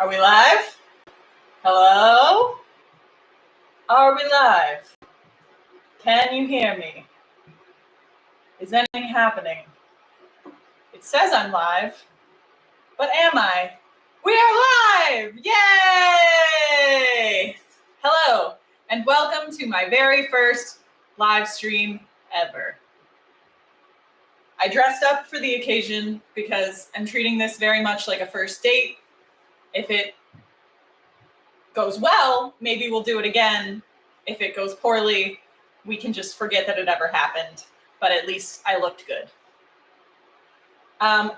Are we live? Hello? Are we live? Can you hear me? Is anything happening? It says I'm live, but am I? We are live! Yay! Hello, and welcome to my very first live stream ever. I dressed up for the occasion because I'm treating this very much like a first date. If it goes well, maybe we'll do it again. If it goes poorly, we can just forget that it ever happened. But at least I looked good.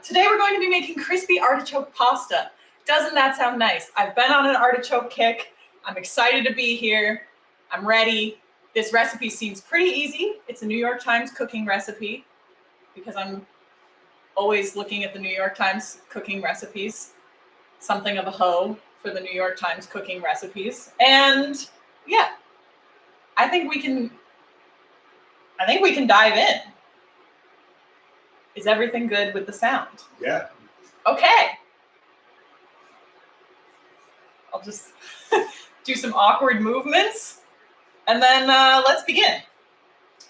Today we're going to be making crispy artichoke pasta. Doesn't that sound nice? I've been on an artichoke kick. I'm excited to be here. I'm ready. This recipe seems pretty easy. It's a New York Times cooking recipe because I'm always looking at the New York Times cooking recipes. Something of a hoe for the New York Times cooking recipes. And yeah, I think we can dive in. Is everything good with the sound? Yeah. Okay. I'll just do some awkward movements and then let's begin.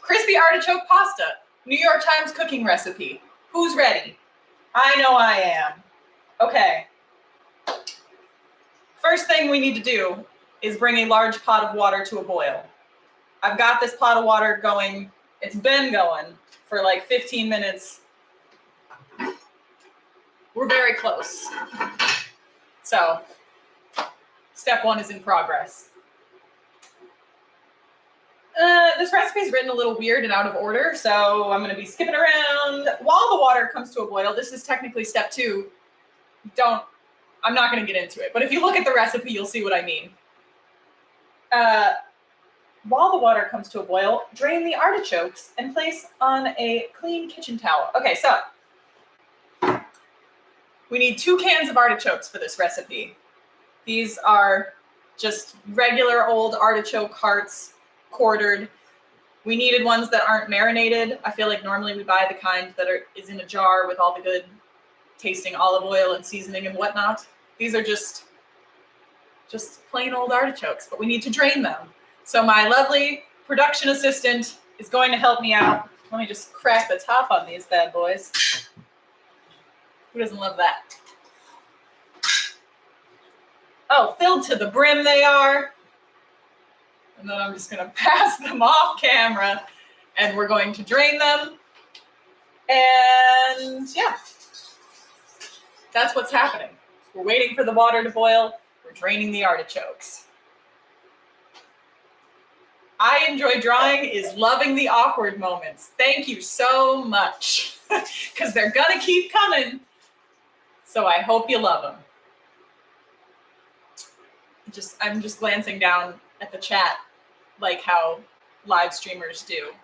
Crispy artichoke pasta, New York Times cooking recipe. Who's ready? I know I am. Okay. First thing we need to do is bring a large pot of water to a boil. I've got this pot of water going. It's been going for like 15 minutes. We're very close. So, step one is in progress. This recipe is written a little weird and out of order, so I'm going to be skipping around. While the water comes to a boil, this is technically step two. I'm not going to get into it, but if you look at the recipe, you'll see what I mean. While the water comes to a boil, drain the artichokes and place on a clean kitchen towel. Okay, so we need 2 cans of artichokes for this recipe. These are just regular old artichoke hearts, quartered. We needed ones that aren't marinated. I feel like normally we buy the kind that is in a jar with all the good tasting olive oil and seasoning and whatnot. These are just plain old artichokes, but we need to drain them. So my lovely production assistant is going to help me out. Let me just crack the top on these bad boys. Who doesn't love that? Oh, filled to the brim they are. And then I'm just going to pass them off camera and we're going to drain them. And yeah, that's what's happening. We're waiting for the water to boil. We're draining the artichokes. I enjoy drawing is loving the awkward moments. Thank you so much. Because they're going to keep coming. So I hope you love them. I'm just glancing down at the chat like how live streamers do.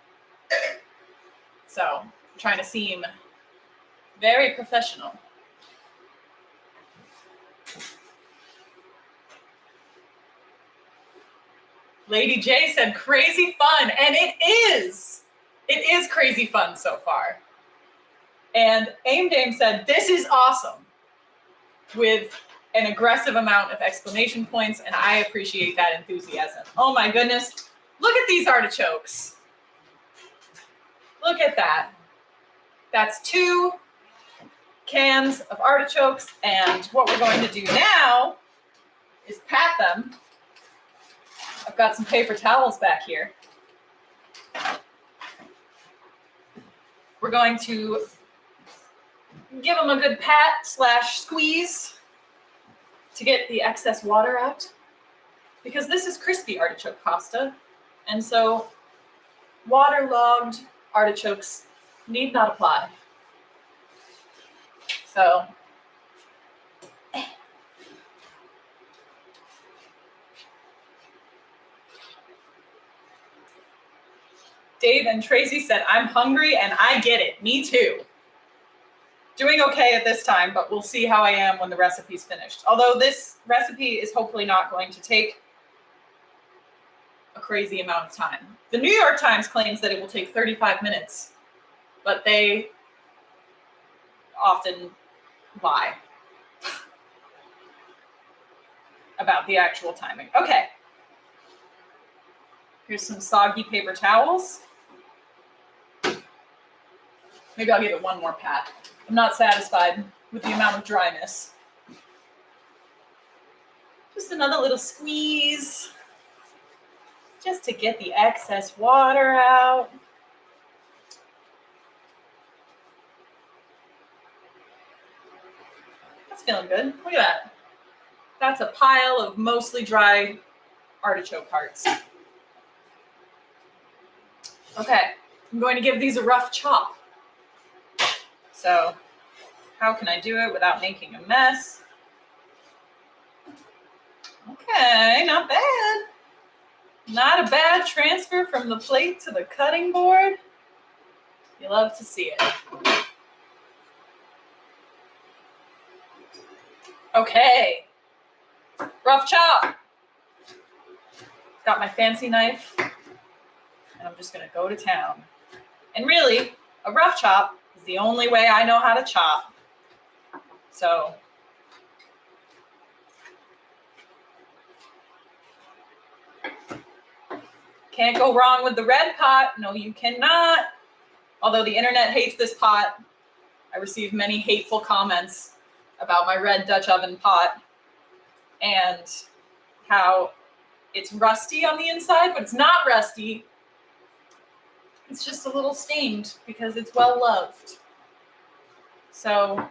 So I'm trying to seem very professional. Lady J said crazy fun, and it is. It is crazy fun so far. And Aim Dame said, this is awesome, with an aggressive amount of exclamation points, and I appreciate that enthusiasm. Oh my goodness. Look at these artichokes. Look at that. That's 2 cans of artichokes, and what we're going to do now is pat them. I've got some paper towels back here. We're going to give them a good pat / squeeze to get the excess water out, because this is crispy artichoke pasta, and so waterlogged artichokes need not apply. So Dave and Tracy said, I'm hungry and I get it. Me too. Doing okay at this time, but we'll see how I am when the recipe's finished. Although this recipe is hopefully not going to take a crazy amount of time. The New York Times claims that it will take 35 minutes, but they often lie. about the actual timing. Okay. Here's some soggy paper towels. Maybe I'll give it one more pat. I'm not satisfied with the amount of dryness. Just another little squeeze, just to get the excess water out. That's feeling good. Look at that. That's a pile of mostly dry artichoke hearts. Okay, I'm going to give these a rough chop. So, how can I do it without making a mess? Okay, not bad. Not a bad transfer from the plate to the cutting board. You love to see it. Okay, rough chop. Got my fancy knife, and I'm just gonna go to town. And really, a rough chop is the only way I know how to chop. So, can't go wrong with the red pot. No, you cannot. Although the internet hates this pot, I received many hateful comments about my red Dutch oven pot and how it's rusty on the inside, but it's not rusty. It's just a little stained because it's well loved. So,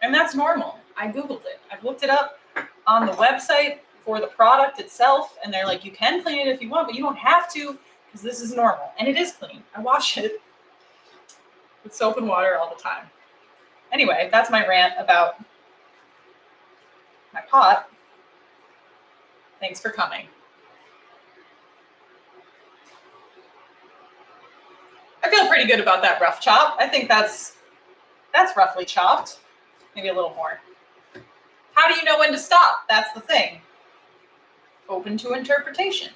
and that's normal. I Googled it. I've looked it up on the website for the product itself, and they're like, you can clean it if you want, but you don't have to because this is normal. And it is clean. I wash it with soap and water all the time. Anyway, that's my rant about my pot. Thanks for coming. I feel pretty good about that rough chop. I think that's roughly chopped. Maybe a little more. How do you know when to stop? That's the thing. Open to interpretation.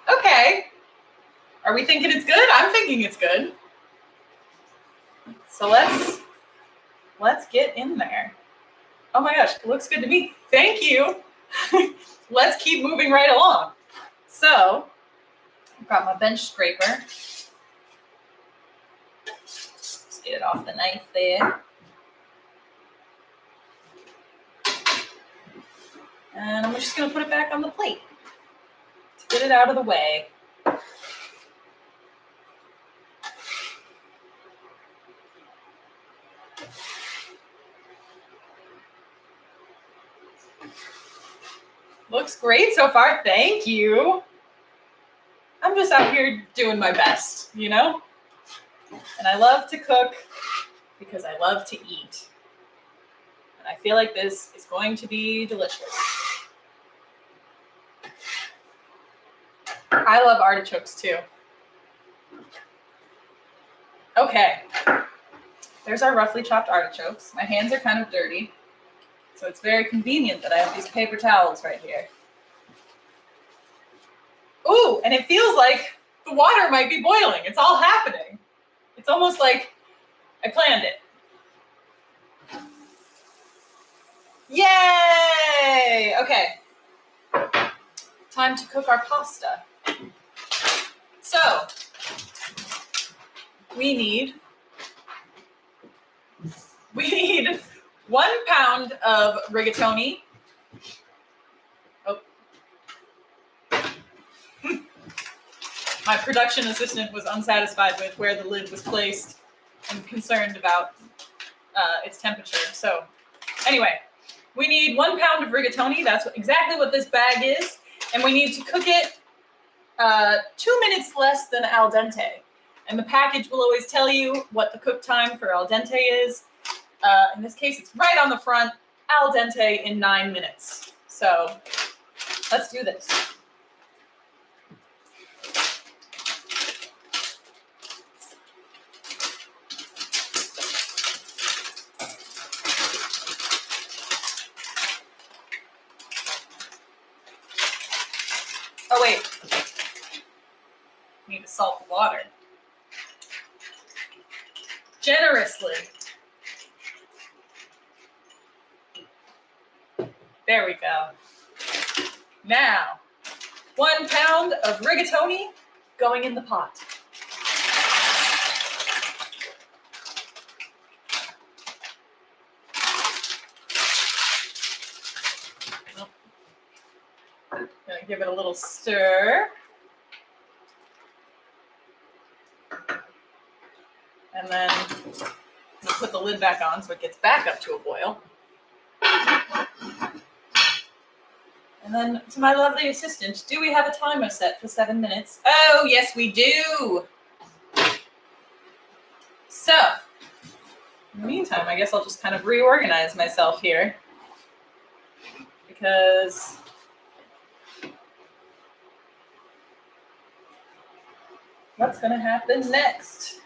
Okay. Are we thinking it's good? I'm thinking it's good. So let's get in there. Oh my gosh, it looks good to me. Thank you. Let's keep moving right along. So, I've got my bench scraper. Let's get it off the knife there. And I'm just going to put it back on the plate to get it out of the way. Looks great so far. Thank you. I'm just out here doing my best, you know? And I love to cook because I love to eat. And I feel like this is going to be delicious. I love artichokes too. Okay. There's our roughly chopped artichokes. My hands are kind of dirty, so it's very convenient that I have these paper towels right here. Ooh, and it feels like the water might be boiling. It's all happening. It's almost like I planned it. Yay! Okay. Time to cook our pasta. So, we need 1 pound of rigatoni. Oh. My production assistant was unsatisfied with where the lid was placed and concerned about its temperature. So, anyway, we need 1 pound of rigatoni. That's exactly what this bag is. And we need to cook it 2 minutes less than al dente. And the package will always tell you what the cook time for al dente is. In this case, it's right on the front, al dente in 9 minutes. So let's do this. Oh, wait. Need to salt the water. generously. There we go. Now, 1 pound of rigatoni going in the pot. Gonna give it a little stir. And then we'll put the lid back on so it gets back up to a boil. And then to my lovely assistant, do we have a timer set for 7 minutes? Oh, yes, we do. So, in the meantime, I guess I'll just kind of reorganize myself here. Because what's going to happen next?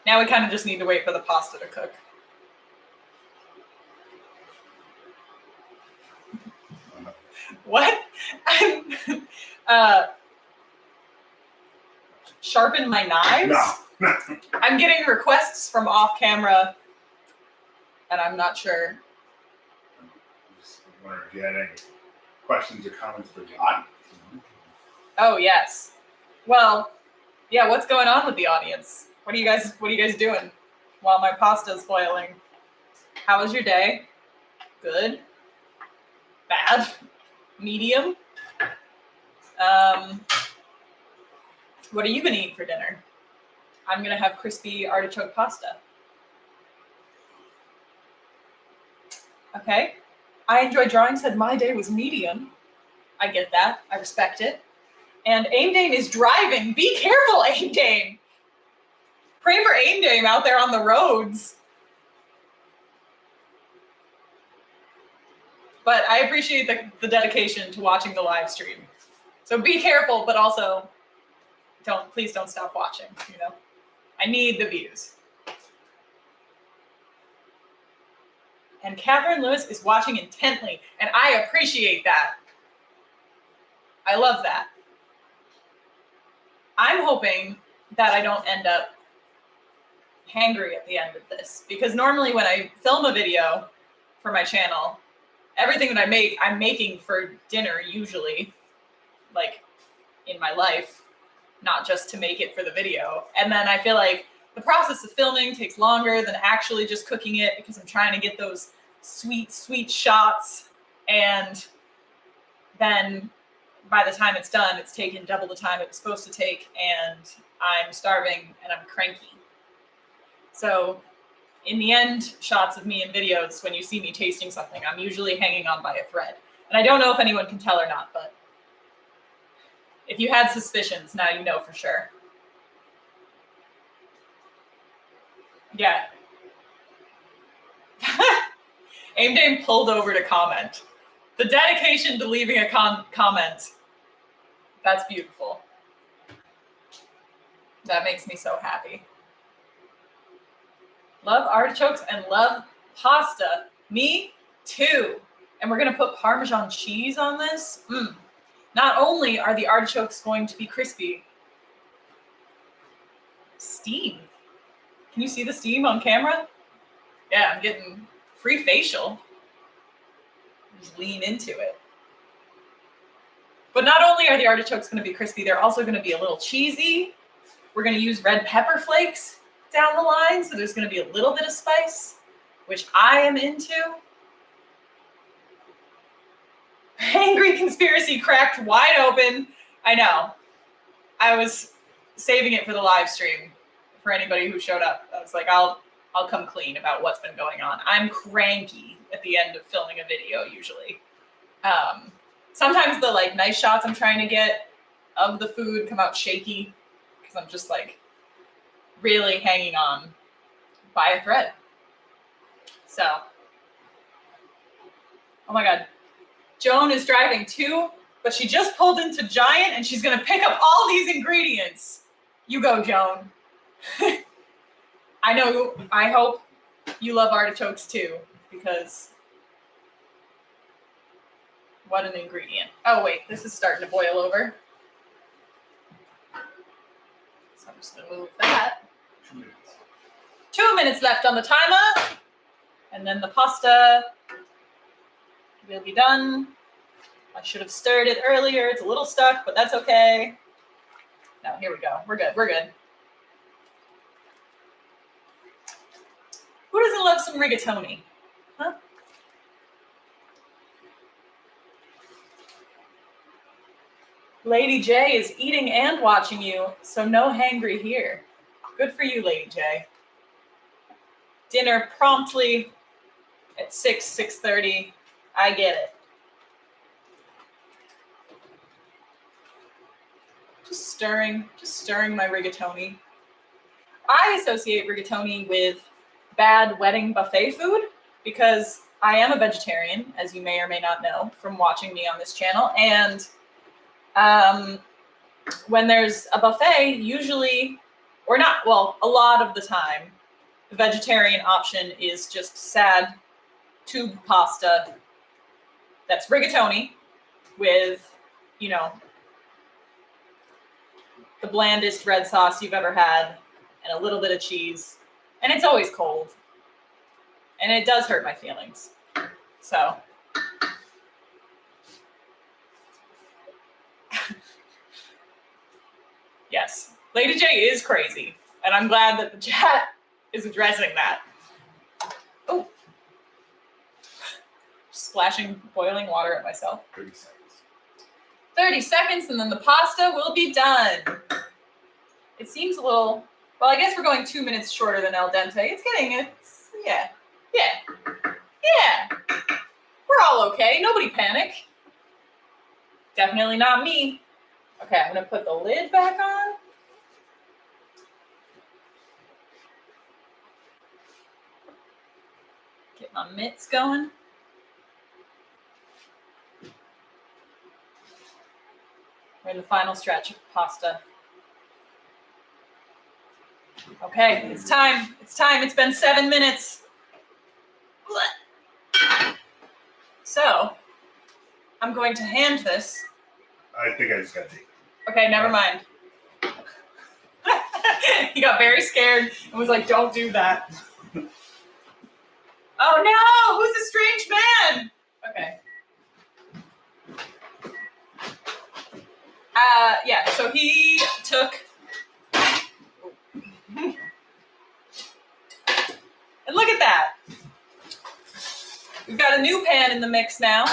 Now we kind of just need to wait for the pasta to cook. What? Sharpen my knives? No. I'm getting requests from off camera, and I'm not sure. Just wondering if you had any questions or comments for John. Oh yes. Well, yeah. What's going on with the audience? What are you guys doing while my pasta's boiling? How was your day? Good. Bad. Medium. What are you gonna eat for dinner? I'm gonna have crispy artichoke pasta. Okay. I enjoy drawing, said my day was medium. I get that. I respect it. And Aim Dame is driving. Be careful, Aim Dame. Pray for Aim Dame out there on the roads. But I appreciate the dedication to watching the live stream. So be careful, but also please don't stop watching, you know? I need the views. And Catherine Lewis is watching intently, and I appreciate that. I love that. I'm hoping that I don't end up hangry at the end of this, because normally when I film a video for my channel, everything that I make, I'm making for dinner usually, like in my life, not just to make it for the video. And then I feel like the process of filming takes longer than actually just cooking it, because I'm trying to get those sweet, sweet shots. And then by the time it's done, it's taken double the time it was supposed to take, and I'm starving and I'm cranky. So in the end, shots of me in videos, when you see me tasting something, I'm usually hanging on by a thread. And I don't know if anyone can tell or not, but if you had suspicions, now you know for sure. Yeah. Aim Dame pulled over to comment. The dedication to leaving a comment. That's beautiful. That makes me so happy. Love artichokes and love pasta. Me too. And we're going to put Parmesan cheese on this. Not only are the artichokes going to be crispy, steam. Can you see the steam on camera? Yeah, I'm getting free facial. Just lean into it. But not only are the artichokes going to be crispy, they're also going to be a little cheesy. We're going to use red pepper flakes down the line, so there's going to be a little bit of spice, which I am into. Angry conspiracy cracked wide open. I know. I was saving it for the live stream for anybody who showed up. I was like, I'll come clean about what's been going on. I'm cranky at the end of filming a video usually. Sometimes the like nice shots I'm trying to get of the food come out shaky because I'm just like really hanging on by a thread. So, oh my God. Joan is driving too, but she just pulled into Giant and she's gonna pick up all these ingredients. You go, Joan. I hope you love artichokes too, because what an ingredient. Oh wait, this is starting to boil over. So I'm just gonna move that. 2 minutes. 2 minutes left on the timer. And then the pasta will be done. I should have stirred it earlier. It's a little stuck, but that's okay. No, here we go. We're good. We're good. Who doesn't love some rigatoni? Huh? Lady J is eating and watching you, so no hangry here. Good for you, Lady J. Dinner promptly at 6:30. I get it. Just stirring my rigatoni. I associate rigatoni with bad wedding buffet food because I am a vegetarian, as you may or may not know from watching me on this channel. And when there's a buffet, usually, or not, well, a lot of the time, the vegetarian option is just sad tube pasta that's rigatoni with, you know, the blandest red sauce you've ever had and a little bit of cheese. And it's always cold. And it does hurt my feelings. So. Yes, Lady J is crazy. And I'm glad that the chat is addressing that. Oh. Splashing boiling water at myself. 30 seconds. 30 seconds and then the pasta will be done. It seems a little, well, I guess we're going 2 minutes shorter than al dente. It's yeah. We're all okay. Nobody panic. Definitely not me. Okay, I'm gonna put the lid back on. Get my mitts going. We're in the final stretch of pasta. Okay, it's time. It's time. It's been 7 minutes. So, I'm going to hand this. I think I just got to take it. Okay, never mind. He got very scared and was like, don't do that. Oh no, who's a strange man? Okay. Yeah, so he took. And look at that. We've got a new pan in the mix now.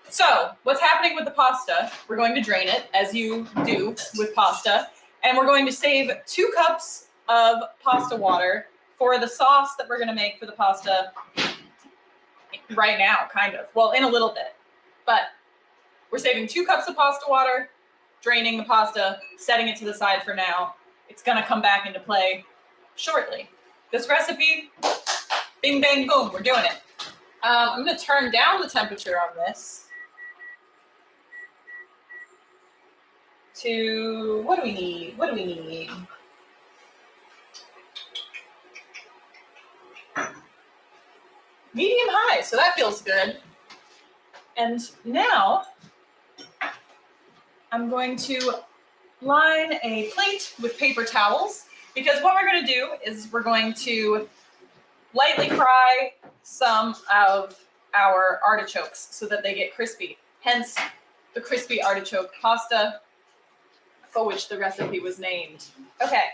So, what's happening with the pasta? We're going to drain it, as you do with pasta, and we're going to save 2 cups of pasta water for the sauce that we're going to make for the pasta right now, kind of. Well, in a little bit. But we're saving 2 cups of pasta water, draining the pasta, setting it to the side for now. It's going to come back into play shortly. This recipe, bing, bang, boom, we're doing it. I'm going to turn down the temperature on this to, what do we need? Medium high, so that feels good. And now I'm going to line a plate with paper towels because what we're going to do is we're going to lightly fry some of our artichokes so that they get crispy. Hence the crispy artichoke pasta for which the recipe was named. Okay.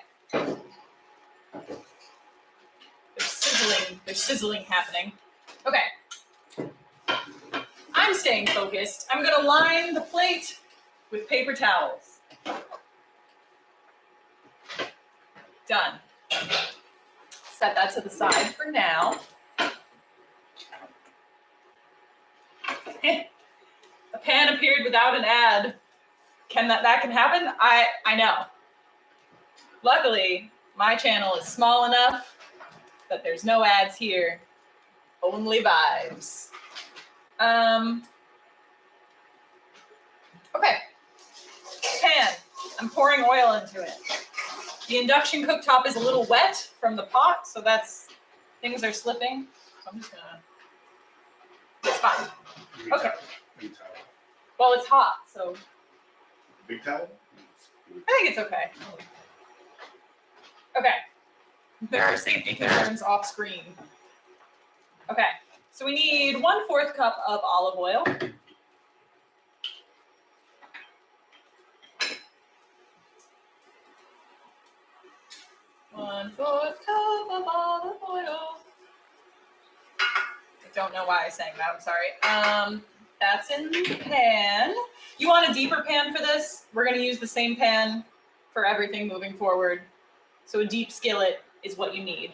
There's sizzling happening. Okay. I'm staying focused. I'm going to line the plate with paper towels. Done. Set that to the side for now. A pan appeared without an ad. That can happen? I know. Luckily, my channel is small enough that there's no ads here. Only vibes. Okay. Pan. I'm pouring oil into it. The induction cooktop is a little wet from the pot, so things are slipping. So I'm just gonna. It's fine. Okay. Big towel. Well, it's hot, so Big towel? I think it's okay. Okay. There are safety concerns off screen. Okay. So we need 1/4 cup of olive oil. One-fourth cup of olive oil. I don't know why I sang that. I'm sorry. That's in the pan. You want a deeper pan for this? We're going to use the same pan for everything moving forward. So a deep skillet is what you need.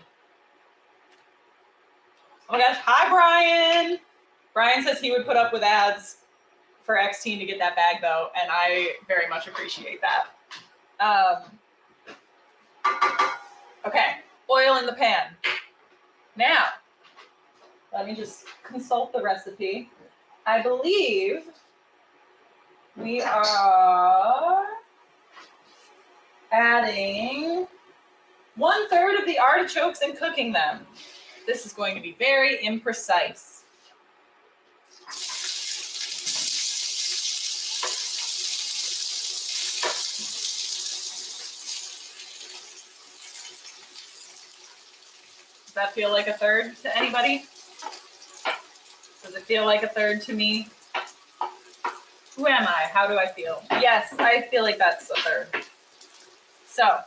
Oh my gosh. Hi, Brian. Brian says he would put up with ads for xtine to get that bag, though, and I very much appreciate that. Okay, oil in the pan. Now, let me just consult the recipe. I believe we are adding 1/3 of the artichokes and cooking them. This is going to be very imprecise. Does that feel like 1/3 to anybody? Does it feel like 1/3 to me? Who am I? How do I feel? Yes, I feel like that's 1/3. So,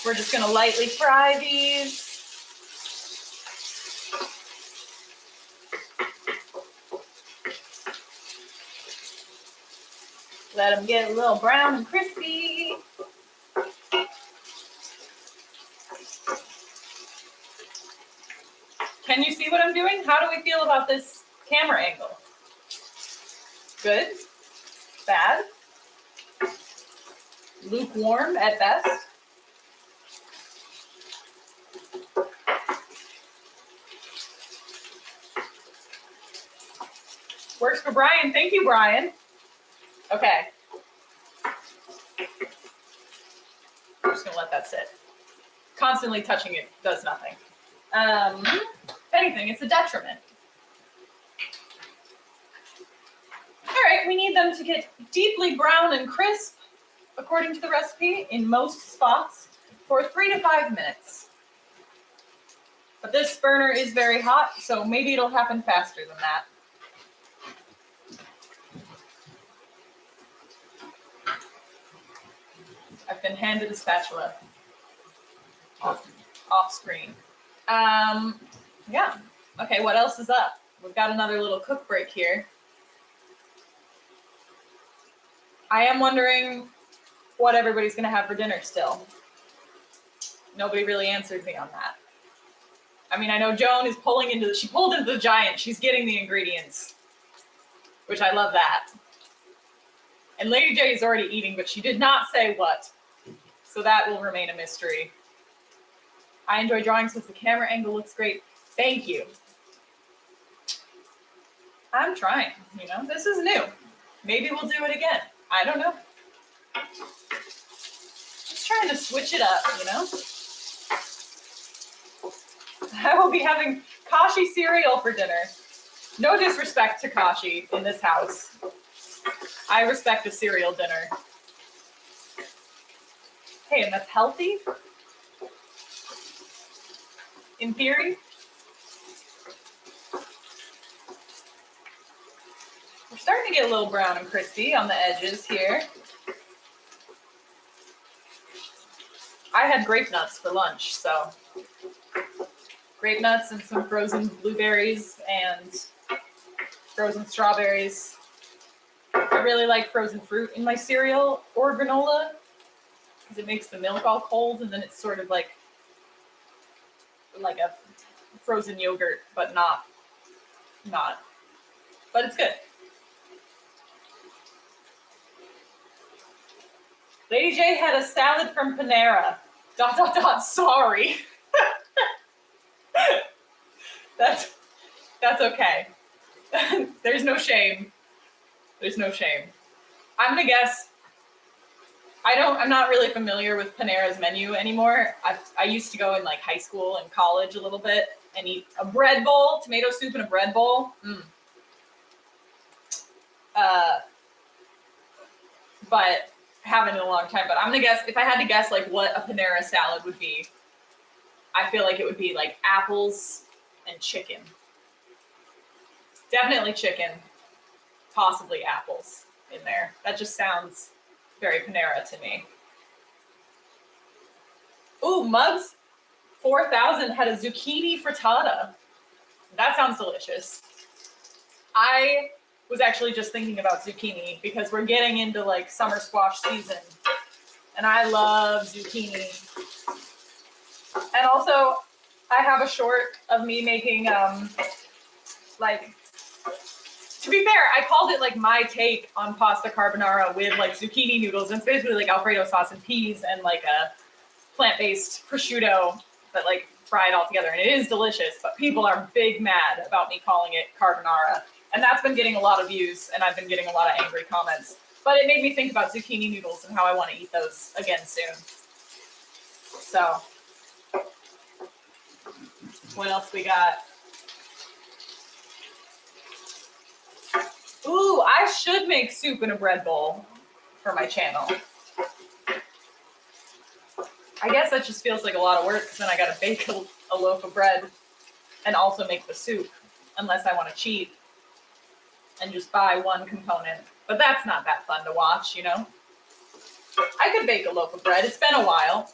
we're just going to lightly fry these. Let them get a little brown and crispy. Can you see what I'm doing? How do we feel about this camera angle? Good? Bad? Lukewarm at best? Works for Brian. Thank you, Brian. Okay. I'm just going to let that sit. Constantly touching it does nothing. If anything, it's a detriment. All right, we need them to get deeply brown and crisp, according to the recipe, in most spots, for 3 to 5 minutes. But this burner is very hot, so maybe it'll happen faster than that. I've been handed a spatula off screen. Yeah. Okay, what else is up? We've got another little cook break here. I am wondering what everybody's going to have for dinner still. Nobody really answered me on that. I mean, I know Joan is she pulled into the giant. She's getting the ingredients, which I love that. And Lady J is already eating, but she did not say what. So that will remain a mystery. I enjoy drawing since the camera angle looks great. Thank you. I'm trying, this is new. Maybe we'll do it again. I don't know. Just trying to switch it up, I will be having Kashi cereal for dinner. No disrespect to Kashi in this house. I respect a cereal dinner. Hey, and that's healthy? In theory? We're starting to get a little brown and crispy on the edges here. I had grape nuts for lunch, so grape nuts and some frozen blueberries and frozen strawberries. I really like frozen fruit in my cereal or granola because it makes the milk all cold, and then it's sort of like a frozen yogurt, but not. But it's good. Lady J had a salad from Panera. ... Sorry. That's okay. There's no shame. There's no shame. I'm gonna guess. I'm not really familiar with Panera's menu anymore. I used to go in high school and college a little bit and eat a bread bowl, tomato soup in a bread bowl. But haven't in a long time, but I'm gonna guess, if I had to guess like what a Panera salad would be, I feel like it would be like apples and chicken. Definitely chicken, possibly apples in there. That just sounds very Panera to me. Ooh, Mugs 4000 had a zucchini frittata. That sounds delicious. I was actually just thinking about zucchini because we're getting into like summer squash season and I love zucchini. And also I have a short of me making like, to be fair, I called it like my take on pasta carbonara with like zucchini noodles. And it's basically like Alfredo sauce and peas and like a plant-based prosciutto, but like fried all together. And it is delicious, but people are big mad about me calling it carbonara. And that's been getting a lot of views and I've been getting a lot of angry comments. But it made me think about zucchini noodles and how I want to eat those again soon. So, what else we got? Ooh, I should make soup in a bread bowl for my channel. I guess that just feels like a lot of work because then I gotta bake a loaf of bread and also make the soup, unless I want to cheat and just buy one component. But that's not that fun to watch, you know? I could bake a loaf of bread. It's been a while,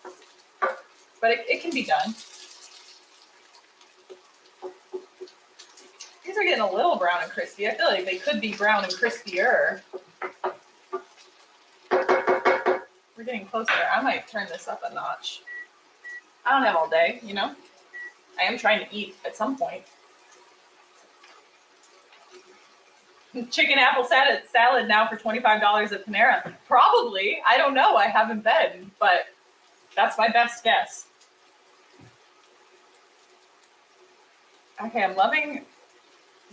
but it can be done. These are getting a little brown and crispy. I feel like they could be brown and crispier. We're getting closer. I might turn this up a notch. I don't have all day, you know? I am trying to eat at some point. Chicken apple salad now for $25 at Panera. Probably. I don't know. I haven't been, but that's my best guess. Okay, I'm loving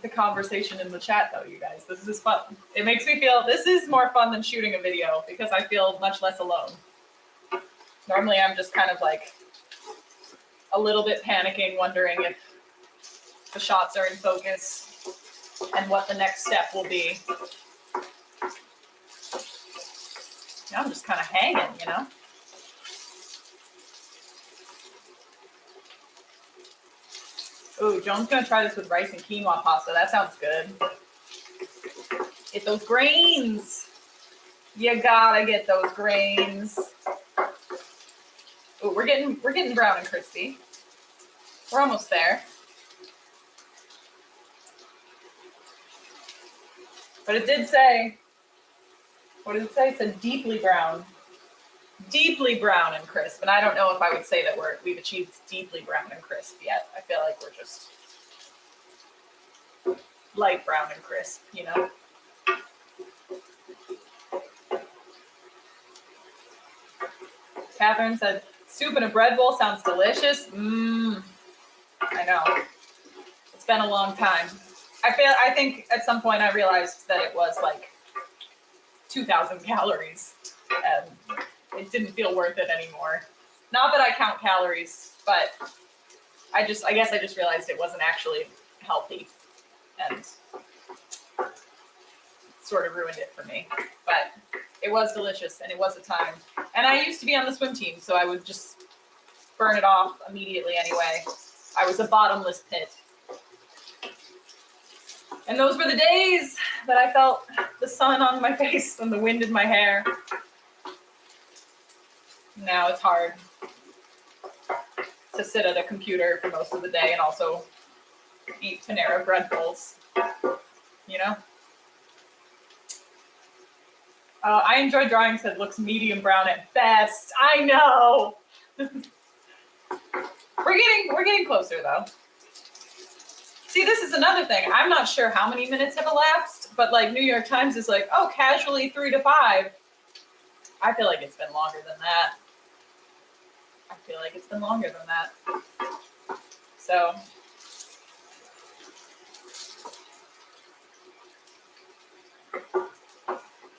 the conversation in the chat though, you guys. This is fun. It makes me feel, this is more fun than shooting a video because I feel much less alone. Normally I'm just kind of like a little bit panicking, wondering if the shots are in focus and what the next step will be. Now I'm just kind of hanging, you know? Ooh, Joan's gonna try this with rice and quinoa pasta. That sounds good. Get those grains. You gotta get those grains. Ooh, we're getting brown and crispy. We're almost there. But it did say, what did it say? It said deeply brown. Deeply brown and crisp. And I don't know if I would say that we've achieved deeply brown and crisp yet. I feel like we're just light brown and crisp, you know? Catherine said, soup in a bread bowl sounds delicious. I know. It's been a long time. I think at some point I realized that it was like 2,000 calories and it didn't feel worth it anymore. Not that I count calories, but I guess I just realized it wasn't actually healthy and sort of ruined it for me. But it was delicious and it was a time. And I used to be on the swim team, so I would just burn it off immediately anyway. I was a bottomless pit. And those were the days that I felt the sun on my face and the wind in my hair. Now it's hard to sit at a computer for most of the day and also eat Panera bread bowls, you know? I enjoy drawing, said looks medium brown at best. I know. We're getting closer though. See, this is another thing. I'm not sure how many minutes have elapsed, but like New York Times is like, oh, casually 3 to 5. I feel like it's been longer than that. So,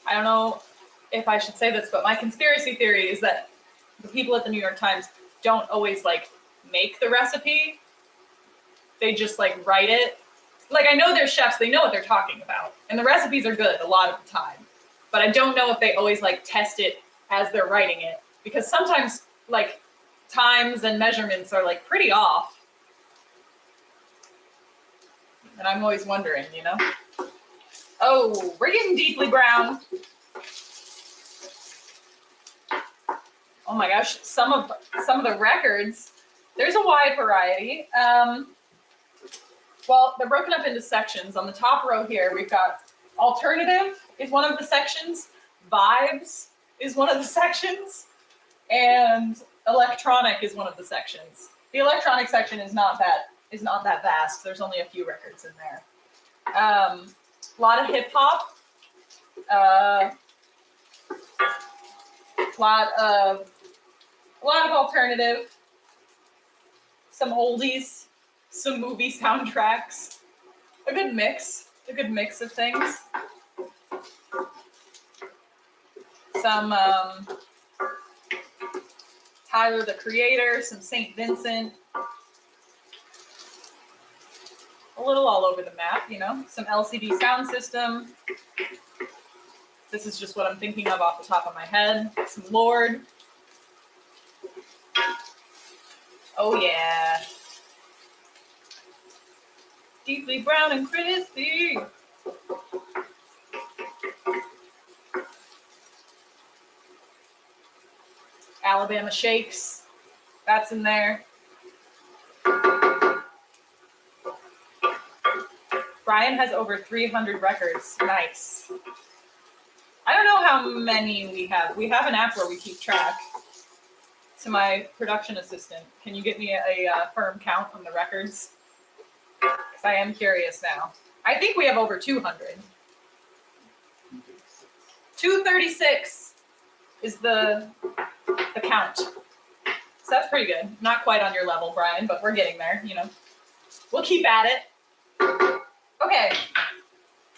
I don't know if I should say this, but my conspiracy theory is that the people at the New York Times don't always like make the recipe. They just like write it. Like I know they're chefs, they know what they're talking about. And the recipes are good a lot of the time. But I don't know if they always like test it as they're writing it, because sometimes like times and measurements are like pretty off. And I'm always wondering, you know? Oh, we're getting deeply brown. Oh my gosh, some of the records, there's a wide variety. Well, they're broken up into sections. On the top row here, we've got alternative is one of the sections, vibes is one of the sections, and electronic is one of the sections. The electronic section is not that vast. There's only a few records in there. A lot of hip hop, a lot of alternative, some oldies, some movie soundtracks, a good mix of things. Some Tyler the Creator, some St. Vincent, a little all over the map, you know, some LCD sound system. This is just what I'm thinking of off the top of my head. Some Lord. Oh yeah. Deeply brown and crispy. Alabama Shakes. That's in there. Brian has over 300 records. Nice. I don't know how many we have. We have an app where we keep track. To my production assistant, can you get me a firm count on the records? Because I am curious now. I think we have over 200. 236 is the count. So that's pretty good. Not quite on your level, Brian, but we're getting there, you know. We'll keep at it. Okay.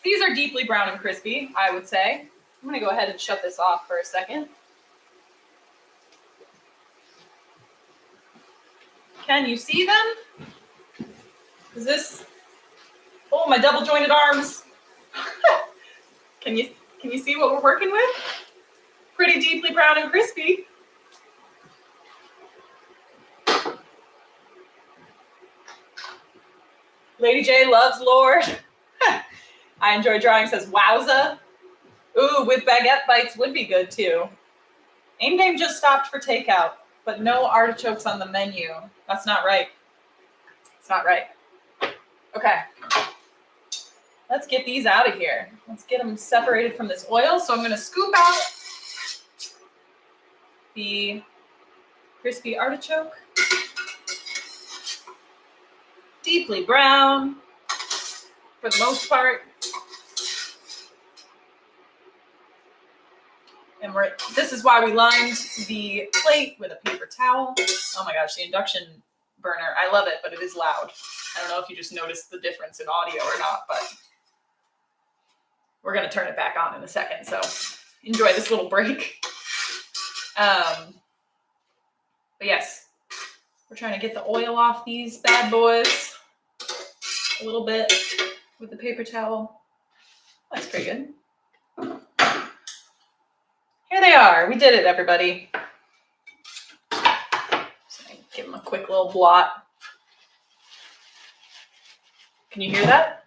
These are deeply brown and crispy, I would say. I'm going to go ahead and shut this off for a second. Can you see them? Is this... Oh, my double jointed arms. Can you see what we're working with? Pretty deeply brown and crispy. Lady J loves Lord. I enjoy drawing, says wowza. Ooh, with baguette bites would be good too. Aim Game just stopped for takeout, but no artichokes on the menu. That's not right. It's not right. Okay. Let's get these out of here. Let's get them separated from this oil. So I'm going to scoop out the crispy artichoke. Deeply brown for the most part. And this is why we lined the plate with a paper towel. Oh my gosh, the induction burner. I love it, but it is loud. I don't know if you just noticed the difference in audio or not, but we're going to turn it back on in a second. So enjoy this little break. But yes, we're trying to get the oil off these bad boys a little bit with the paper towel. That's pretty good. Here they are. We did it, everybody. So give them a quick little blot. Can you hear that?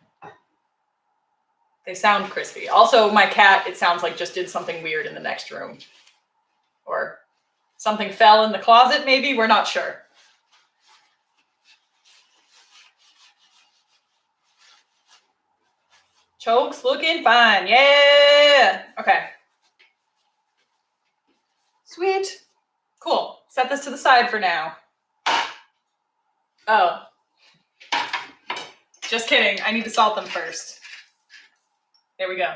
They sound crispy. Also, my cat, it sounds like, just did something weird in the next room. Or something fell in the closet, maybe? We're not sure. Chokes looking fine. Yeah. Okay. Sweet. Cool. Set this to the side for now. Oh. Just kidding. I need to salt them first. There we go.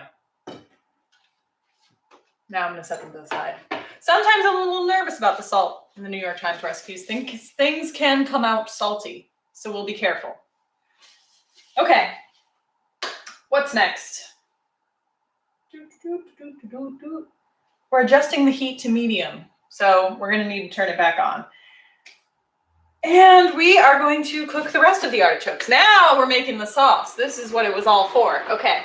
Now I'm going to set them to the side. Sometimes I'm a little nervous about the salt in the New York Times recipes. Things can come out salty, so we'll be careful. Okay. What's next? We're adjusting the heat to medium, so we're going to need to turn it back on. And we are going to cook the rest of the artichokes. Now we're making the sauce. This is what it was all for. Okay.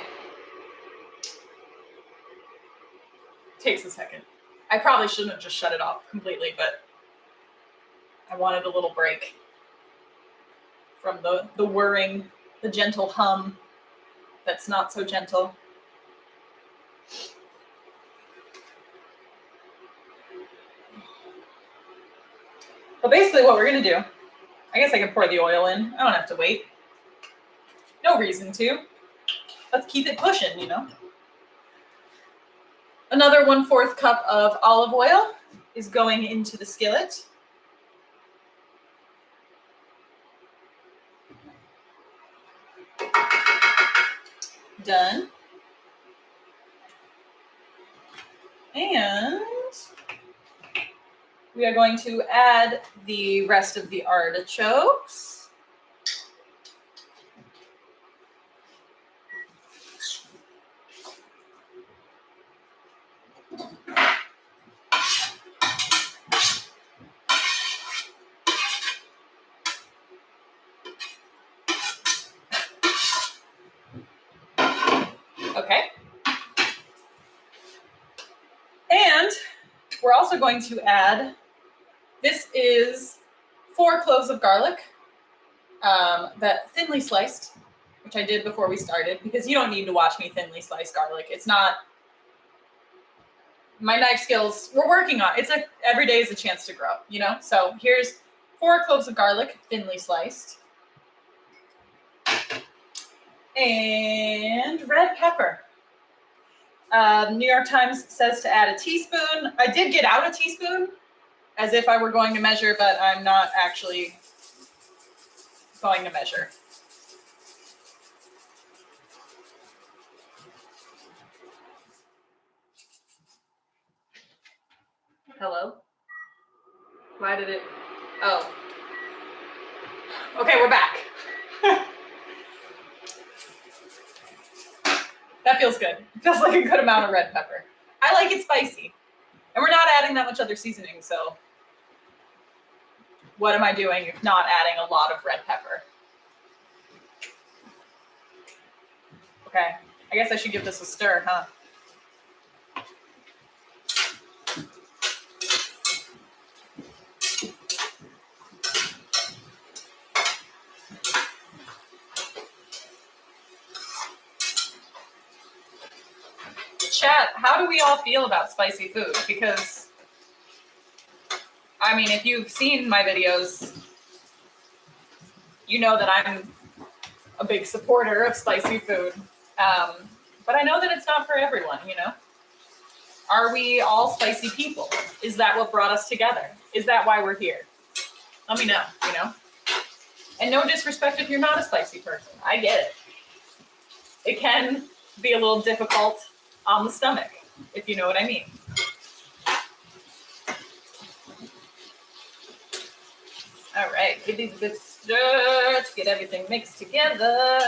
Takes a second. I probably shouldn't have just shut it off completely, but I wanted a little break from the whirring, the gentle hum that's not so gentle. But basically what we're gonna do, I guess I can pour the oil in. I don't have to wait. No reason to. Let's keep it pushing, you know? Another 1/4 cup of olive oil is going into the skillet. Done. And we are going to add the rest of the artichokes. Okay. And we're also going to add, this is 4 cloves of garlic, that thinly sliced, which I did before we started, because you don't need to watch me thinly slice garlic. It's not, my knife skills, we're working on, it's every day is a chance to grow, you know? So here's 4 cloves of garlic, thinly sliced. And red pepper. New York Times says to add a teaspoon. I did get out a teaspoon as if I were going to measure, but I'm not actually going to measure. Hello? Why did it? Oh. Okay, we're back. That feels good. It feels like a good amount of red pepper. I like it spicy. And we're not adding that much other seasoning, so what am I doing if not adding a lot of red pepper? Okay, I guess I should give this a stir, huh? Chat, how do we all feel about spicy food? Because, I mean, if you've seen my videos, you know that I'm a big supporter of spicy food. But I know that it's not for everyone, you know? Are we all spicy people? Is that what brought us together? Is that why we're here? Let me know, you know? And no disrespect if you're not a spicy person. I get it. It can be a little difficult on the stomach, if you know what I mean. All right, give these a good stir to get everything mixed together.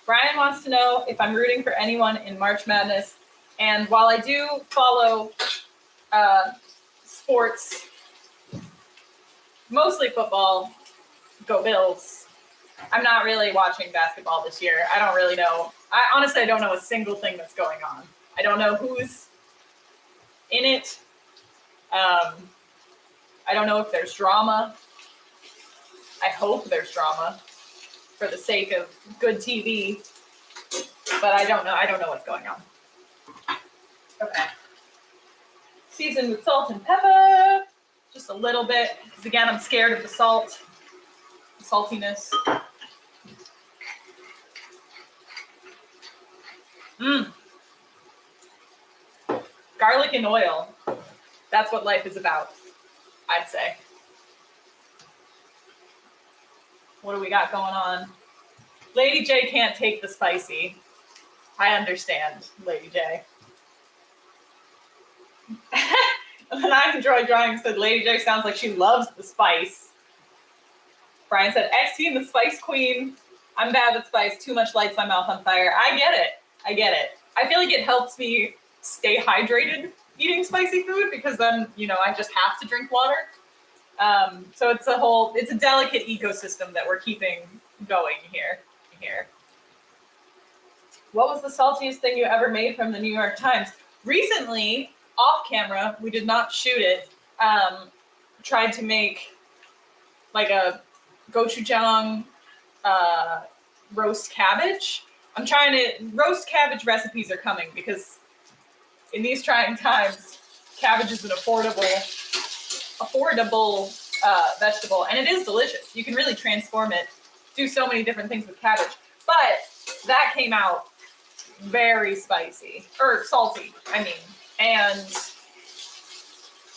Brian wants to know if I'm rooting for anyone in March Madness. And while I do follow sports, mostly football, go Bills, I'm not really watching basketball this year. I don't really know. I honestly don't know a single thing that's going on. I don't know who's in it. I don't know if there's drama. I hope there's drama for the sake of good TV, but I don't know. I don't know what's going on. Okay. Season with salt and pepper, just a little bit, because again, I'm scared of the salt, the saltiness. Garlic and oil, that's what life is about, I'd say. What do we got going on? Lady J can't take the spicy. I understand, Lady J. And then I enjoy drawing said Lady J sounds like she loves the spice. Brian said, xtine the spice queen. I'm bad with spice. Too much lights my mouth on fire. I get it. I get it. I feel like it helps me stay hydrated eating spicy food because then, you know, I just have to drink water. So it's a delicate ecosystem that we're keeping going here. What was the saltiest thing you ever made from the New York Times? Recently, off camera, we did not shoot it, tried to make like a gochujang roast cabbage. I'm trying to, roast cabbage recipes are coming because in these trying times, cabbage is an affordable vegetable, and it is delicious. You can really transform it, do so many different things with cabbage. But that came out very spicy, or salty, I mean, and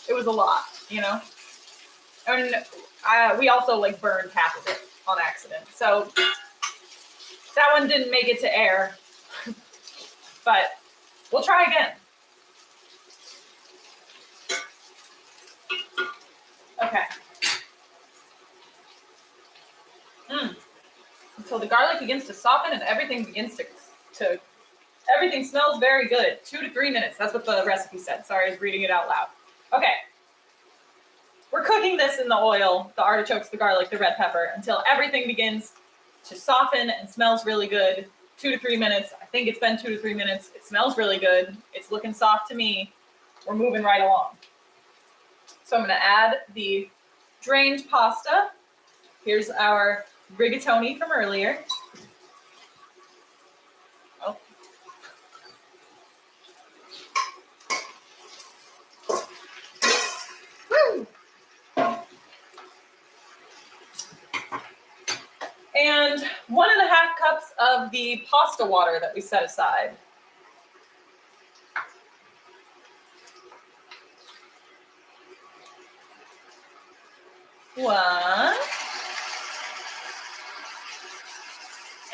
it was a lot, you know? And we also like burned half of it on accident. So that one didn't make it to air, but we'll try again. Okay. Until the garlic begins to soften and everything begins to everything smells very good. 2 to 3 minutes. That's what the recipe said. Sorry, I was reading it out loud. Okay. We're cooking this in the oil, the artichokes, the garlic, the red pepper, until everything begins to soften and smells really good. 2 to 3 minutes. I think it's been 2 to 3 minutes. It smells really good. It's looking soft to me. We're moving right along. So I'm going to add the drained pasta. Here's our rigatoni from earlier. Oh. Woo! And 1.5 cups of the pasta water that we set aside. One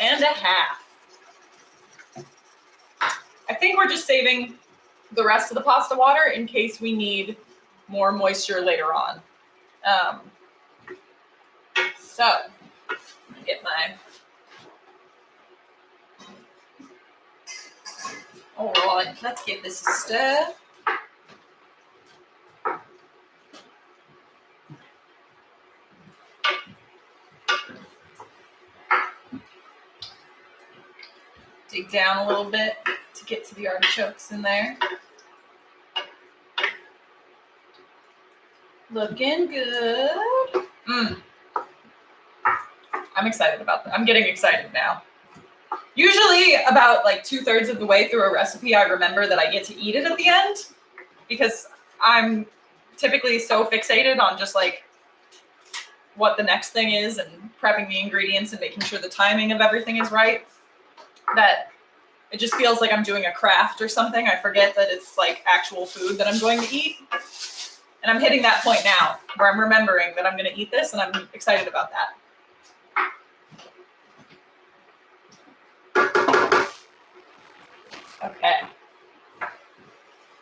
and a half. I think we're just saving the rest of the pasta water in case we need more moisture later on. So, get my. All right, let's give this a stir. Dig down a little bit to get to the artichokes in there. Looking good. I'm excited about that. I'm getting excited now. Usually about like 2/3 of the way through a recipe, I remember that I get to eat it at the end because I'm typically so fixated on just like what the next thing is and prepping the ingredients and making sure the timing of everything is right, that it just feels like I'm doing a craft or something. I forget that it's like actual food that I'm going to eat. And I'm hitting that point now where I'm remembering that I'm going to eat this, and I'm excited about that. Okay.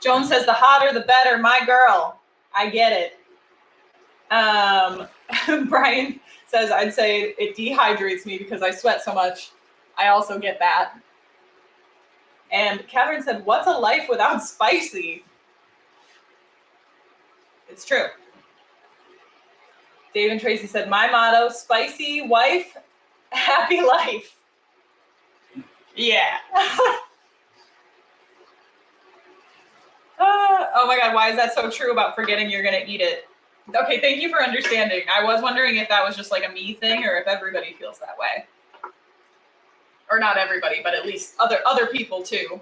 Joan says the hotter the better. My girl, I get it. Brian says I'd say it dehydrates me because I sweat so much. I also get that. And Catherine said, what's a life without spicy? It's true. Dave and Tracy said, my motto, spicy wife, happy life. Yeah. Oh my God, why is that so true about forgetting you're going to eat it? Okay, thank you for understanding. I was wondering if that was just like a me thing or if everybody feels that way. Or not everybody, but at least other people too.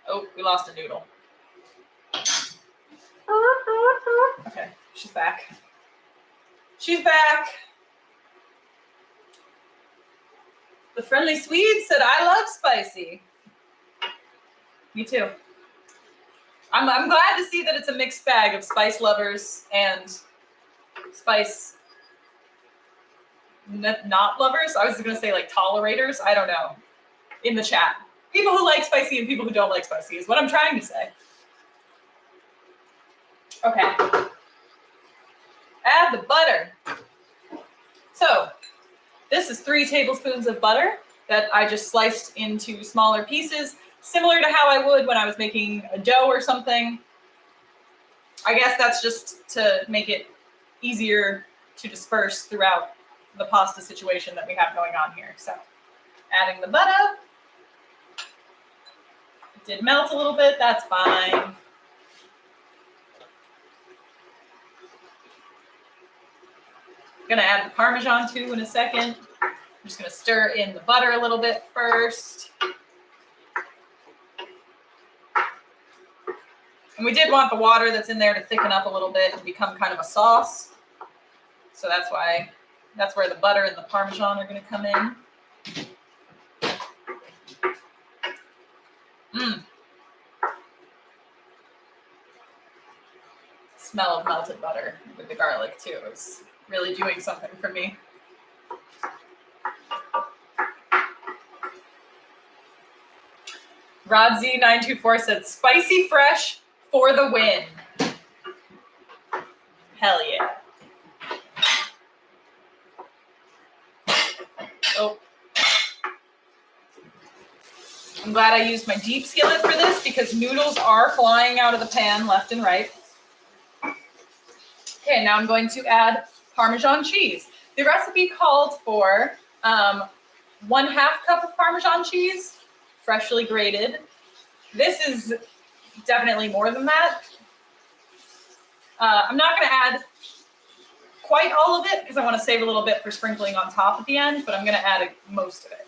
Oh, we lost a noodle. Okay, she's back. She's back. The friendly Swede said, I love spicy. Me too. I'm glad to see that it's a mixed bag of spice lovers and spice not lovers. I was going to say like tolerators. I don't know. In the chat. People who like spicy and people who don't like spicy is what I'm trying to say. Okay. Add the butter. So this is 3 tablespoons of butter that I just sliced into smaller pieces, similar to how I would when I was making a dough or something. I guess that's just to make it easier to disperse throughout the pasta situation that we have going on here. So adding the butter. Did melt a little bit, that's fine. I'm gonna add the Parmesan too in a second. I'm just gonna stir in the butter a little bit first. And we did want the water that's in there to thicken up a little bit and become kind of a sauce. So that's where the butter and the Parmesan are gonna come in. Smell of melted butter with the garlic too is really doing something for me. Rodz924 said, spicy fresh for the win. Hell yeah. Oh. I'm glad I used my deep skillet for this because noodles are flying out of the pan left and right. Okay, now I'm going to add Parmesan cheese. The recipe called for 1/2 cup of Parmesan cheese, freshly grated. This is definitely more than that. I'm not going to add quite all of it because I want to save a little bit for sprinkling on top at the end, but I'm going to add most of it.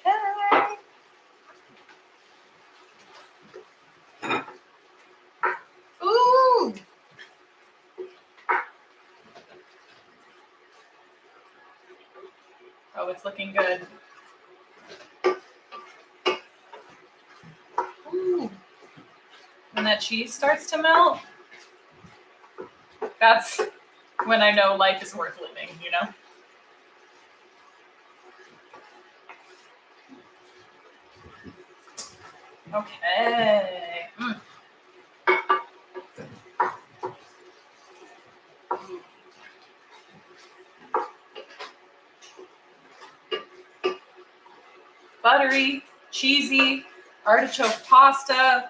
Okay. Ooh. Oh, it's looking good. Ooh. When that cheese starts to melt, that's when I know life is worth living, you know? Okay. Buttery, cheesy, artichoke pasta.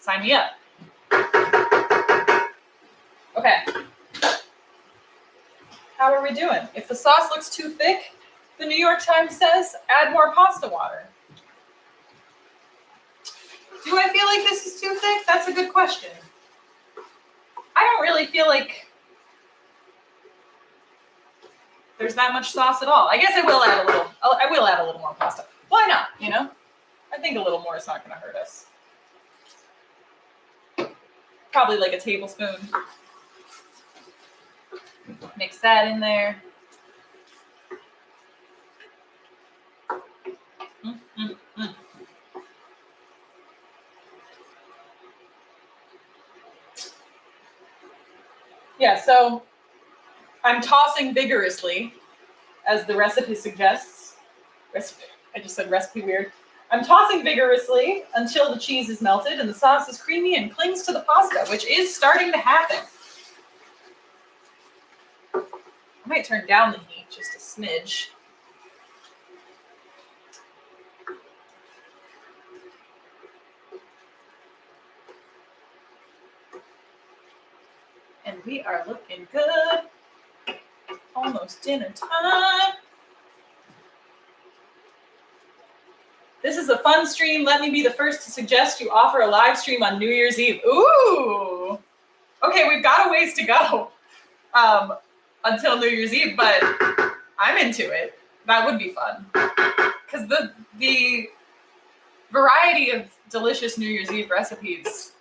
Sign me up. Okay. How are we doing? If the sauce looks too thick, the New York Times says add more pasta water. Do I feel like this is too thick? That's a good question. I don't really feel like there's that much sauce at all. I guess I will add a little. I will add a little more pasta. Why not? You know, I think a little more is not going to hurt us. Probably like a tablespoon. Mix that in there. Yeah, so I'm tossing vigorously, as the recipe suggests. I just said recipe weird. I'm tossing vigorously until the cheese is melted and the sauce is creamy and clings to the pasta, which is starting to happen. I might turn down the heat just a smidge. And we are looking good. Almost dinner time. This is a fun stream. Let me be the first to suggest you offer a live stream on New Year's Eve. Ooh. Okay, we've got a ways to go until New Year's Eve, but I'm into it. That would be fun. Because the variety of delicious New Year's Eve recipes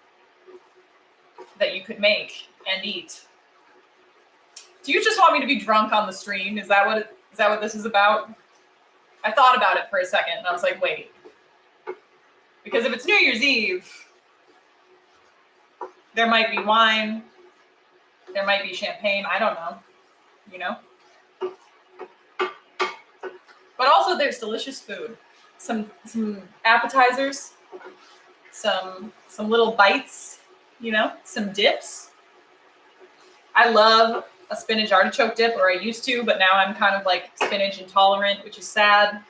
that you could make and eat. Do you just want me to be drunk on the stream? Is that what this is about? I thought about it for a second and I was like, wait. Because if it's New Year's Eve, there might be wine, there might be champagne, I don't know, you know? But also there's delicious food. Some appetizers, some little bites, you know, some dips. I love a spinach artichoke dip, or I used to, but now I'm kind of like spinach intolerant, which is sad.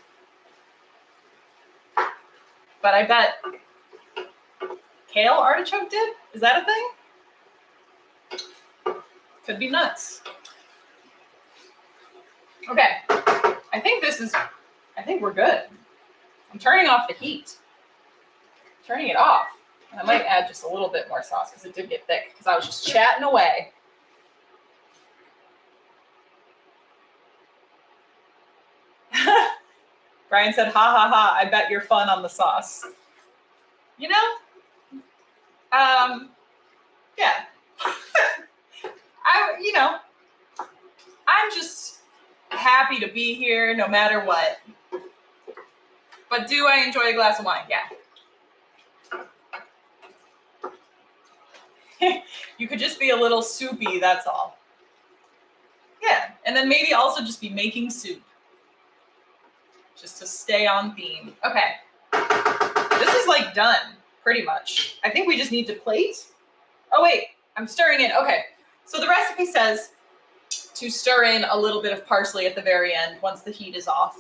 But I bet kale artichoke dip, is that a thing? Could be nuts. Okay. I think we're good. I'm turning off the heat. Turning it off. And I might add just a little bit more sauce because it did get thick because I was just chatting away. Brian said, ha ha ha, I bet you're fun on the sauce. You know? Yeah. I'm just happy to be here no matter what. But do I enjoy a glass of wine? Yeah. You could just be a little soupy, that's all. Yeah, and then maybe also just be making soup. Just to stay on theme. Okay. This is like done, pretty much. I think we just need to plate. Oh wait, I'm stirring in. Okay, so the recipe says to stir in a little bit of parsley at the very end once the heat is off.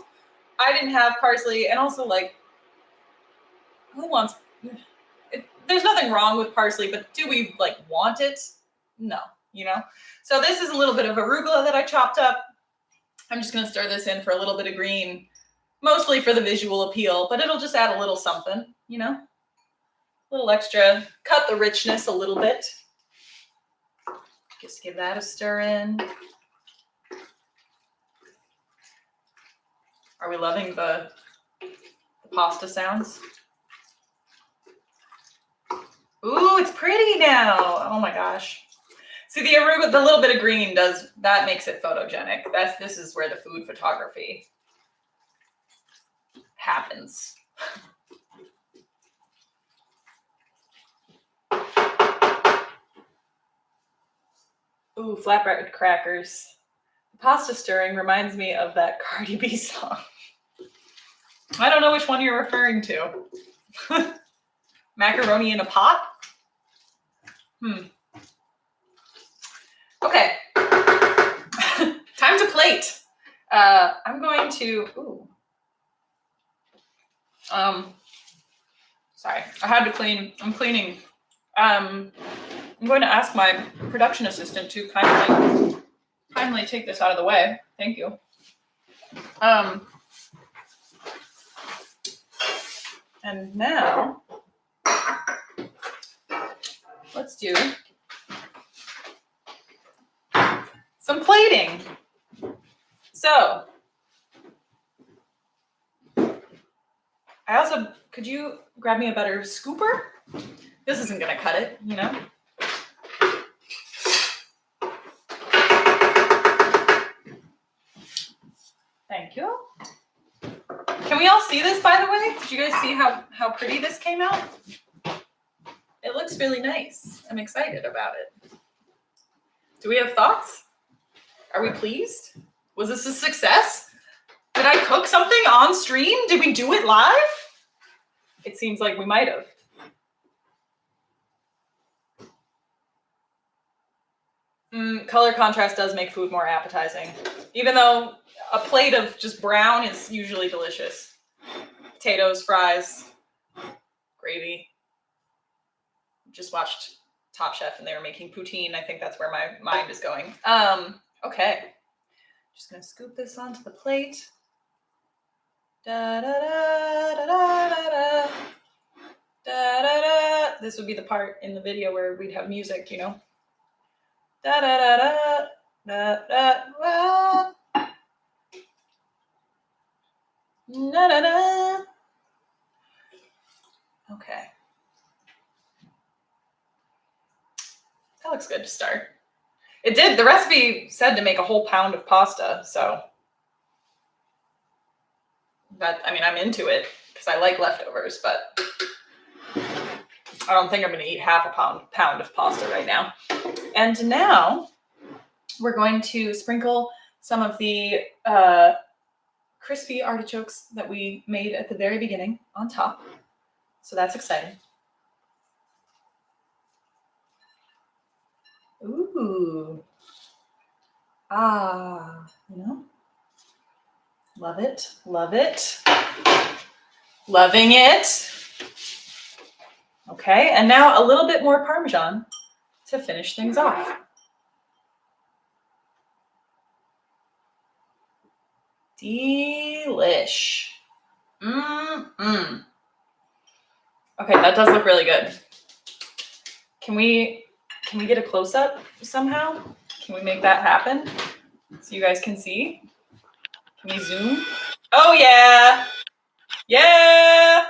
I didn't have parsley, and also like, who wants it? There's nothing wrong with parsley, but do we like want it? No, you know? So this is a little bit of arugula that I chopped up. I'm just gonna stir this in for a little bit of green, mostly for the visual appeal, but it'll just add a little something, you know? A little extra, cut the richness a little bit. Just give that a stir in. Are we loving the pasta sounds? Ooh, it's pretty now. Oh my gosh. See, the arugula, the little bit of green that makes it photogenic. This is where the food photography happens. Ooh, flatbread crackers. Pasta stirring reminds me of that Cardi B song. I don't know which one you're referring to. Macaroni in a pot? Okay. Time to plate. I'm going to, sorry, I had to clean, I'm cleaning. I'm going to ask my production assistant to kindly take this out of the way. Thank you. And now, let's do some plating. So, could you grab me a better scooper? This isn't gonna cut it, you know? Thank you. Can we all see this, by the way? Did you guys see how pretty this came out? It looks really nice. I'm excited about it. Do we have thoughts? Are we pleased? Was this a success? Did I cook something on stream? Did we do it live? It seems like we might have. Color contrast does make food more appetizing, even though a plate of just brown is usually delicious. Potatoes, fries, gravy. Just watched Top Chef and they were making poutine. I think that's where my mind is going. Okay. Just gonna scoop this onto the plate. Da da da da da da da da da. This would be the part in the video where we'd have music, you know. Da da da da da da da. Da da da. Okay. That looks good to start. It did. The recipe said to make a whole pound of pasta, so I'm into it because I like leftovers, but I don't think I'm going to eat half a pound of pasta right now. And now we're going to sprinkle some of the crispy artichokes that we made at the very beginning on top. So that's exciting. Ooh. Ah, you know? Love it, love it. Loving it. Okay, and now a little bit more Parmesan to finish things off. Delish. Okay, that does look really good. Can we get a close-up somehow? Can we make that happen so you guys can see? Can we zoom? Oh yeah! Yeah!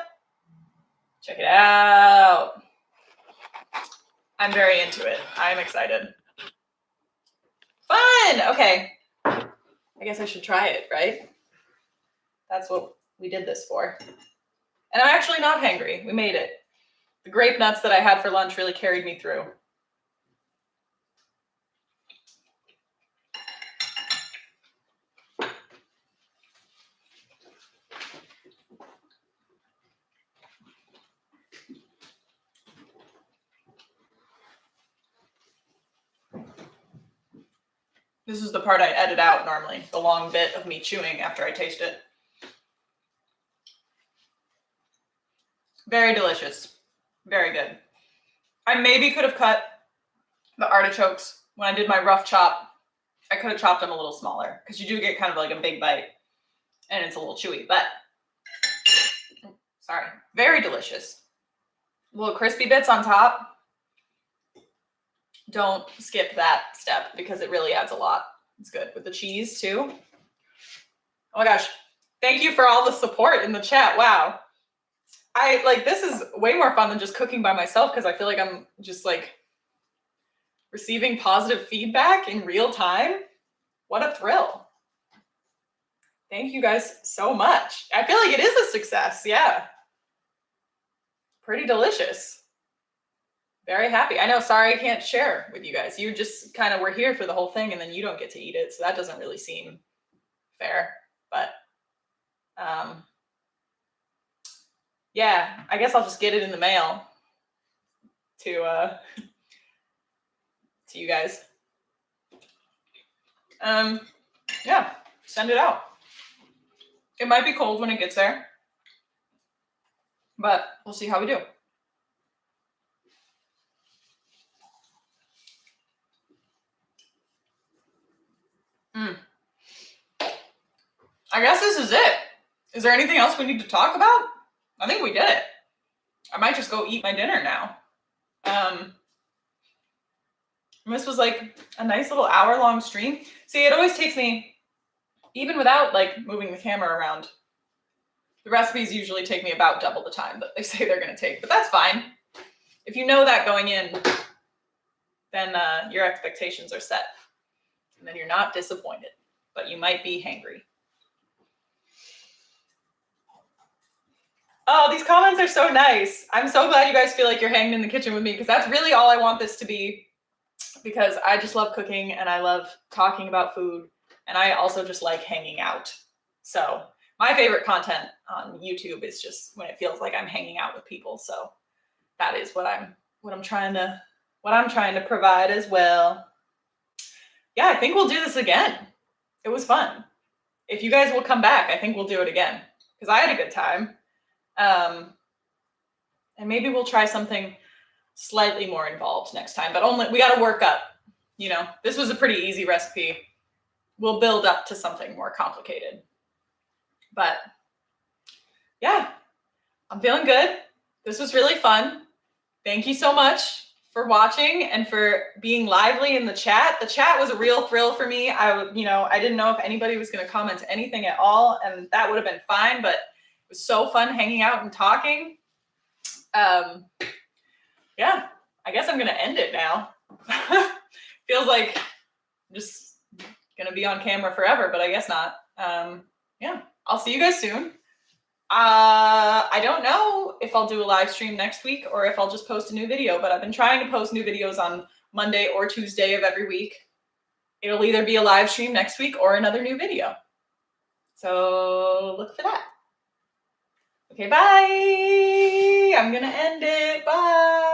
Check it out. I'm very into it. I'm excited. Fun! Okay. I guess I should try it, right? That's what we did this for. And I'm actually not hangry. We made it. The grape nuts that I had for lunch really carried me through. This is the part I edit out normally, the long bit of me chewing after I taste it. Very delicious. Very good. I maybe could have cut the artichokes when I did my rough chop. I could have chopped them a little smaller because you do get kind of like a big bite and it's a little chewy, but sorry, very delicious. Little crispy bits on top. Don't skip that step because it really adds a lot. It's good with the cheese too. Oh my gosh. Thank you for all the support in the chat. Wow. This is way more fun than just cooking by myself because I feel like I'm just like receiving positive feedback in real time. What a thrill. Thank you guys so much. I feel like it is a success. Yeah. Pretty delicious. Very happy. I know, sorry I can't share with you guys. You just kind of were here for the whole thing and then you don't get to eat it. So that doesn't really seem fair. But yeah, I guess I'll just get it in the mail to you guys. Yeah, send it out. It might be cold when it gets there, but we'll see how we do. I guess this is it. Is there anything else we need to talk about? I think we did it. I might just go eat my dinner now. This was like a nice little hour-long stream. See, it always takes me, even without like moving the camera around, the recipes usually take me about double the time that they say they're going to take, but that's fine. If you know that going in, then your expectations are set, and then you're not disappointed, but you might be hangry. Oh, these comments are so nice. I'm so glad you guys feel like you're hanging in the kitchen with me because that's really all I want this to be, because I just love cooking and I love talking about food, and I also just like hanging out. So my favorite content on YouTube is just when it feels like I'm hanging out with people. So that is what I'm trying to provide as well. Yeah, I think we'll do this again. It was fun. If you guys will come back, I think we'll do it again because I had a good time. And maybe we'll try something slightly more involved next time, but we got to work up. You know, this was a pretty easy recipe. We'll build up to something more complicated. But yeah, I'm feeling good. This was really fun. Thank you so much for watching and for being lively in the chat. The chat was a real thrill for me. I didn't know if anybody was going to comment anything at all, and that would have been fine, but it was so fun hanging out and talking. Yeah, I guess I'm going to end it now. Feels like I'm just going to be on camera forever, but I guess not. Yeah, I'll see you guys soon. I don't know if I'll do a live stream next week or if I'll just post a new video, but I've been trying to post new videos on Monday or Tuesday of every week. It'll either be a live stream next week or another new video. So look for that. Okay, bye. I'm going to end it. Bye.